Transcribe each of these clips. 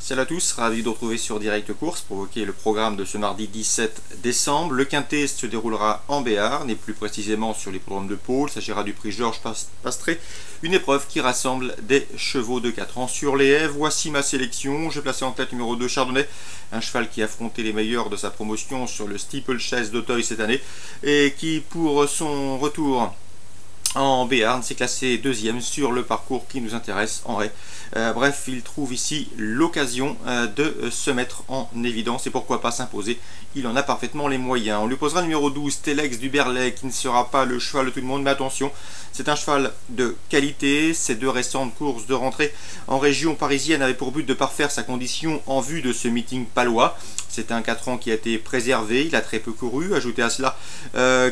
Salut à tous, ravi de vous retrouver sur Direct Course pour évoquer le programme de ce mardi 17 décembre. Le quintet se déroulera en Béarn et plus précisément sur l'hippodrome de Pau. Il s'agira du prix Georges Pastré, une épreuve qui rassemble des chevaux de 4 ans sur les haies. Voici ma sélection. J'ai placé en tête numéro 2 Chardonnay, un cheval qui a affronté les meilleurs de sa promotion sur le Steeplechase d'Auteuil cette année et qui pour son retour en Béarn s'est classé deuxième sur le parcours qui nous intéresse en haie. Bref, il trouve ici l'occasion de se mettre en évidence et pourquoi pas s'imposer. Il en a parfaitement les moyens. On lui posera le numéro 12, Telex du Berlay, qui ne sera pas le cheval de tout le monde, mais attention, c'est un cheval de qualité. Ses deux récentes courses de rentrée en région parisienne avaient pour but de parfaire sa condition en vue de ce meeting palois. C'est un 4 ans qui a été préservé, il a très peu couru. Ajoutez à cela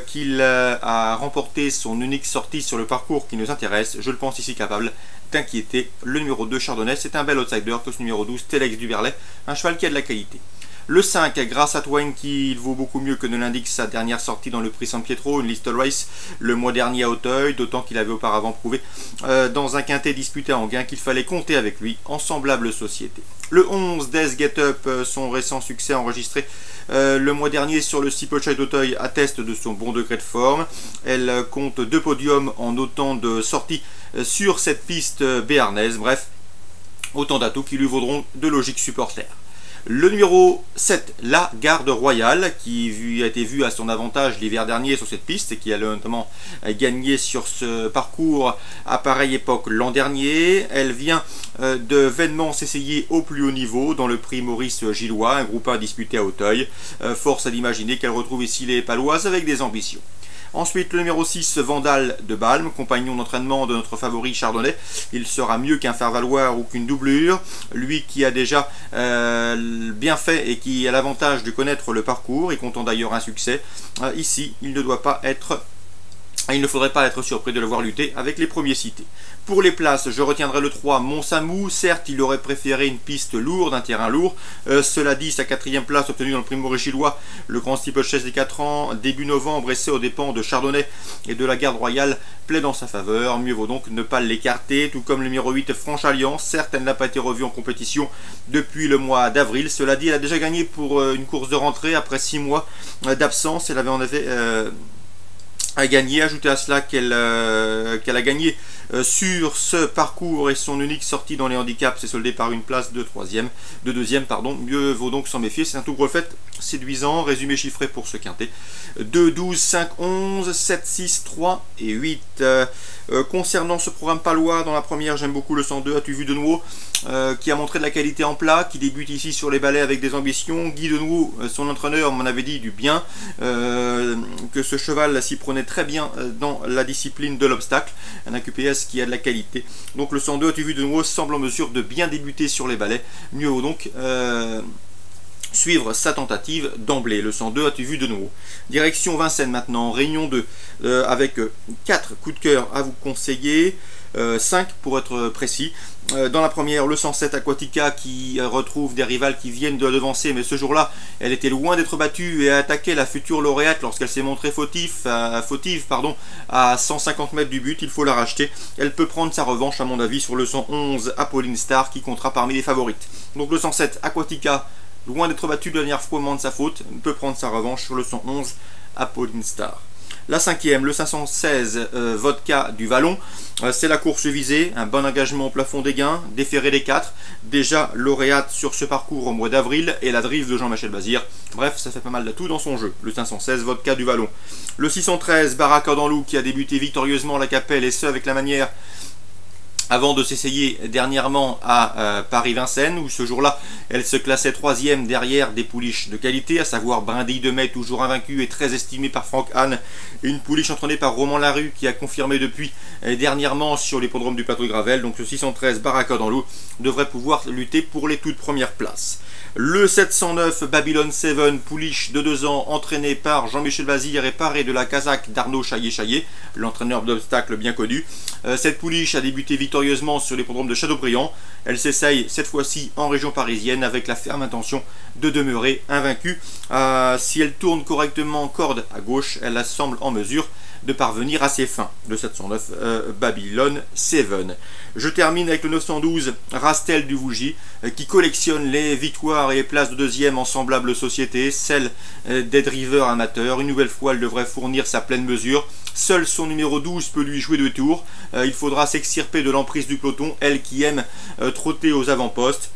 qu'il a remporté son unique sortie sur le parcours qui nous intéresse. Je le pense ici capable d'inquiéter le numéro 2 Chardonnay. C'est un bel outsider que ce numéro 12 Telex du Berlay, un cheval qui a de la qualité. Le 5, grâce à Twain, qui vaut beaucoup mieux que ne l'indique sa dernière sortie dans le prix San Pietro, une list race le mois dernier à Auteuil, d'autant qu'il avait auparavant prouvé dans un quintet disputé en gain qu'il fallait compter avec lui en semblable société. Le 11, Death Get Up, son récent succès enregistré le mois dernier sur le Steeplechase d'Auteuil atteste de son bon degré de forme. Elle compte 2 podiums en autant de sorties sur cette piste béarnaise. Bref, autant d'atouts qui lui vaudront de logiques supporters. Le numéro 7, la Garde Royale, qui a été vue à son avantage l'hiver dernier sur cette piste et qui a notamment gagné sur ce parcours à pareille époque l'an dernier. Elle vient de vainement s'essayer au plus haut niveau dans le prix Maurice Gillois, un groupe 1 disputé à Auteuil. Force à d'imaginer qu'elle retrouve ici les Paloises avec des ambitions. Ensuite, le numéro 6, Vandal de Balme, compagnon d'entraînement de notre favori Chardonnay. Il sera mieux qu'un faire-valoir ou qu'une doublure. Lui qui a déjà bien fait et qui a l'avantage de connaître le parcours et comptant d'ailleurs un succès. Ici, il ne faudrait pas être surpris de le voir lutter avec les premiers cités. Pour les places, je retiendrai le 3, Montsamou. Certes, il aurait préféré une piste lourde, un terrain lourd. Cela dit, sa 4e place obtenue dans le prix Maurice Gillois, le grand Steeplechase des 4 ans, début novembre, et aux dépens de Chardonnay et de la Garde Royale, plaide en sa faveur. Mieux vaut donc ne pas l'écarter, tout comme le numéro 8, Franche Alliance. Certes, elle n'a pas été revue en compétition depuis le mois d'avril. Cela dit, elle a déjà gagné pour une course de rentrée après 6 mois d'absence. Elle avait en effet a gagné. Ajoutez à cela qu'elle a gagné sur ce parcours et son unique sortie dans les handicaps s'est soldée par une place de deuxième. Mieux vaut donc s'en méfier. C'est un tout gros fait séduisant. Résumé chiffré pour ce quintet: 2, 12, 5, 11, 7, 6, 3 et 8. Concernant ce programme palois, dans la première, j'aime beaucoup le 102, As-tu vu de nouveau, qui a montré de la qualité en plat, qui débute ici sur les balais avec des ambitions. Guy Denouveau, son entraîneur, m'en avait dit du bien, que ce cheval s'y prenait très bien dans la discipline de l'obstacle. Un AQPS qui a de la qualité. Donc le 102, As-tu vu de nouveau, semble en mesure de bien débuter sur les balais. Mieux vaut donc suivre sa tentative d'emblée. Le 102, As-tu vu de nouveau. Direction Vincennes maintenant, réunion 2, avec 4 coups de cœur à vous conseiller, 5 pour être précis. Dans la première, le 107 Aquatica, qui retrouve des rivales qui viennent de la devancer, mais ce jour-là, elle était loin d'être battue et a attaqué la future lauréate lorsqu'elle s'est montrée fautive à 150 mètres du but. Il faut la racheter. Elle peut prendre sa revanche, à mon avis, sur le 111 Apolline Star, qui comptera parmi les favorites. Donc le 107 Aquatica, loin d'être battu de la dernière fois, de sa faute, peut prendre sa revanche sur le 111 Apolline Star. La 5e, le 516 Vodka du Vallon, c'est la course visée, un bon engagement au plafond des gains, déféré des 4, déjà lauréate sur ce parcours au mois d'avril, et la drive de Jean-Michel Bazir. Bref, ça fait pas mal d'atouts dans son jeu, le 516 Vodka du Vallon. Le 613 Baraka dans Loup, qui a débuté victorieusement la Capelle, et ce avec la manière, avant de s'essayer dernièrement à Paris-Vincennes, où ce jour-là, elle se classait 3e derrière des pouliches de qualité, à savoir Brindille de Mai, toujours invaincu et très estimé par Franck Hahn, et une pouliche entraînée par Roman Larue, qui a confirmé depuis dernièrement sur l'hippodrome du Plateau de Gravel. Donc le 613 Baraka dans l'eau devrait pouvoir lutter pour les toutes premières places. Le 709 Babylon 7, pouliche de 2 ans, entraîné par Jean-Michel Bazir et paré de la casaque d'Arnaud Chaillet, l'entraîneur d'obstacles bien connu. Cette pouliche a débuté victorieusement sur l'hippodrome de Châteaubriand. Elle s'essaye cette fois-ci en région parisienne avec la ferme intention de demeurer invaincue. Si elle tourne correctement corde à gauche, elle semble en mesure de parvenir à ses fins. Le 709 Babylon 7. Je termine avec le 912 Rastel du Vougy qui collectionne les victoires et les places de deuxième en semblable société, celle des drivers amateurs. Une nouvelle fois, elle devrait fournir sa pleine mesure. Seul son numéro 12 peut lui jouer 2 tours. Il faudra s'extirper de l'emprise du peloton, elle qui aime trotter aux avant-postes.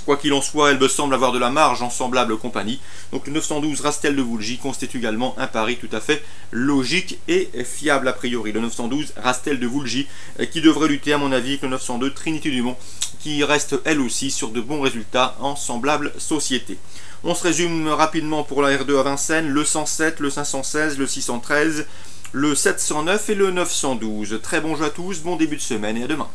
Quoi qu'il en soit, elle me semble avoir de la marge en semblable compagnie. Donc le 912 Rastel de Vougy constitue également un pari tout à fait logique et fiable a priori. Le 912 Rastel de Vougy qui devrait lutter à mon avis avec le 902 Trinité Dumont qui reste elle aussi sur de bons résultats en semblable société. On se résume rapidement pour la R2 à Vincennes, le 107, le 516, le 613, le 709 et le 912. Très bon jeu à tous, bon début de semaine et à demain.